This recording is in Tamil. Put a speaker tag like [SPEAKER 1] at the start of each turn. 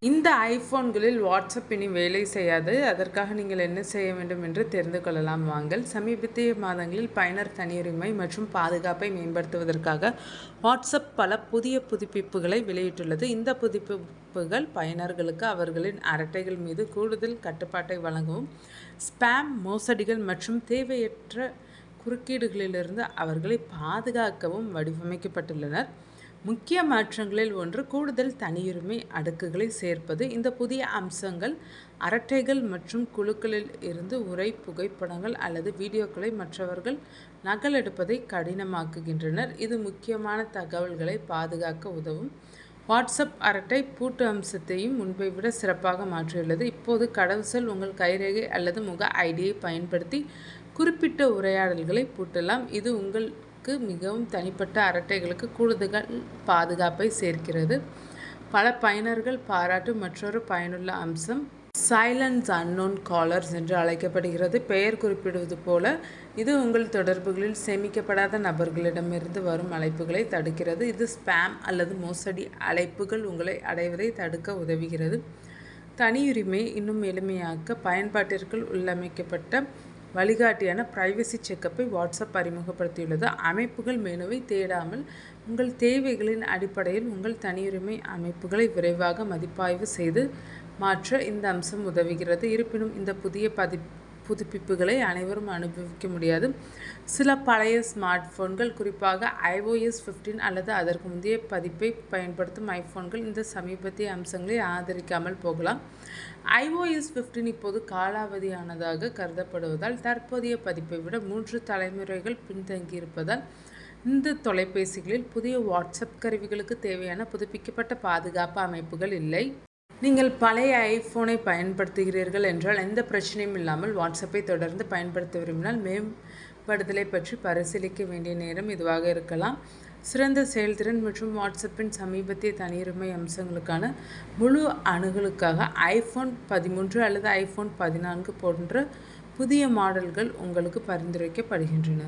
[SPEAKER 1] இந்த ஐஃபோன்களில் வாட்ஸ்அப் இனி வேலை செய்யாது. அதற்காக நீங்கள் என்ன செய்ய வேண்டும் என்று தெரிந்து கொள்ளலாம் வாங்கள். சமீபத்திய மாதங்களில் பயனர் தனியுரிமை மற்றும் பாதுகாப்பை மேம்படுத்துவதற்காக வாட்ஸ்அப் பல புதிய புதுப்பிப்புகளை வெளியிட்டுள்ளது. இந்த புதுப்பிப்புகள் பயனர்களுக்கு அவர்களின் அரட்டைகள் மீது கூடுதல் கட்டுப்பாட்டை வழங்கவும், ஸ்பாம், மோசடிகள் மற்றும் தேவையற்ற குறுக்கீடுகளிலிருந்து அவர்களை பாதுகாக்கவும் வடிவமைக்கப்பட்டுள்ளன. முக்கிய மாற்றங்களில் ஒன்று கூடுதல் தனியுரிமை அடுக்குகளை சேர்ப்பது. இந்த புதிய அம்சங்கள் அரட்டைகள் மற்றும் குழுக்களில் இருந்து உரை, புகைப்படங்கள் அல்லது வீடியோக்களை மற்றவர்கள் நகலெடுப்பதை கடினமாக்குகின்றனர். இது முக்கியமான தகவல்களை பாதுகாக்க உதவும். வாட்ஸ்அப் அரட்டை பூட்டு அம்சத்தையும் முன்பை விட சிறப்பாக மாற்றியுள்ளது. இப்போது கடவுச்சொல், உங்கள் கைரேகை அல்லது முக ஐடியை பயன்படுத்தி குறிப்பிட்ட உரையாடல்களை பூட்டலாம். இது உங்களுக்கு மிகவும் தனிப்பட்ட அரட்டைகளுக்கு கூடுதல் பாதுகாப்பை சேர்க்கிறது. பல பயனர்கள் பாராட்டும் மற்றொரு பயனுள்ள அம்சம் சைலன்ஸ் அன்னோன் காலர்ஸ் என்று அழைக்கப்படுகிறது. பெயர் குறிப்பிடுவது போல இது உங்கள் தொடர்புகளில் சேமிக்கப்படாத நபர்களிடமிருந்து வரும் அழைப்புகளை தடுக்கிறது. இது ஸ்பாம் அல்லது மோசடி அழைப்புகள் உங்களை அடைவதை தடுக்க உதவுகிறது. தனியுரிமையை இன்னும் எளிமையாக்க பயன்பாட்டிற்குள் உள்ளமைக்கப்பட்ட வழிகாட்டியான பிரைவசி செக்கப்பை வாட்ஸ்அப் அறிமுகப்படுத்தியுள்ளது. அமைப்புகள் மெனுவை தேடாமல் உங்கள் தேவைகளின் அடிப்படையில் உங்கள் தனியுரிமை அமைப்புகளை விரைவாக மதிப்பாய்வு செய்து மாற்ற இந்த அம்சம் உதவுகிறது. இருப்பினும் இந்த புதிய புதுப்பிப்புகளை அனைவரும் அனுபவிக்க முடியாது. சில பழைய ஸ்மார்ட் போன்கள், குறிப்பாக iOS 15 அல்லது அதற்கு முந்தைய பதிப்பை பயன்படுத்தும் ஐபோன்கள் இந்த சமீபத்திய அம்சங்களை ஆதரிக்காமல் போகலாம். iOS 15 இப்போது காலாவதியானதாக கருதப்படுவதால் தற்போதைய பதிப்பை விட 3 தலைமுறைகள் பின்தங்கியிருப்பதால் இந்த தொலைபேசிகளில் புதிய வாட்ஸ்அப் கருவிகளுக்கு தேவையான புதுப்பிக்கப்பட்ட பாதுகாப்பு அமைப்புகள் இல்லை. நீங்கள் பழைய ஐஃபோனை பயன்படுத்துகிறீர்கள் என்றால் எந்த பிரச்சனையும் இல்லாமல் வாட்ஸ்அப்பை தொடர்ந்து பயன்படுத்த விரும்பினால் மேம்படுத்தலை பற்றி பரிசீலிக்க வேண்டிய நேரம் இதுவாக இருக்கலாம். சிறந்த செயல்திறன் மற்றும் வாட்ஸ்அப்பின் சமீபத்திய தனியுரிமை அம்சங்களுக்கான முழு அணுகலுக்காக iPhone 13 அல்லது iPhone 14 போன்ற புதிய மாடல்கள் உங்களுக்கு பரிந்துரைக்கப்படுகின்றன.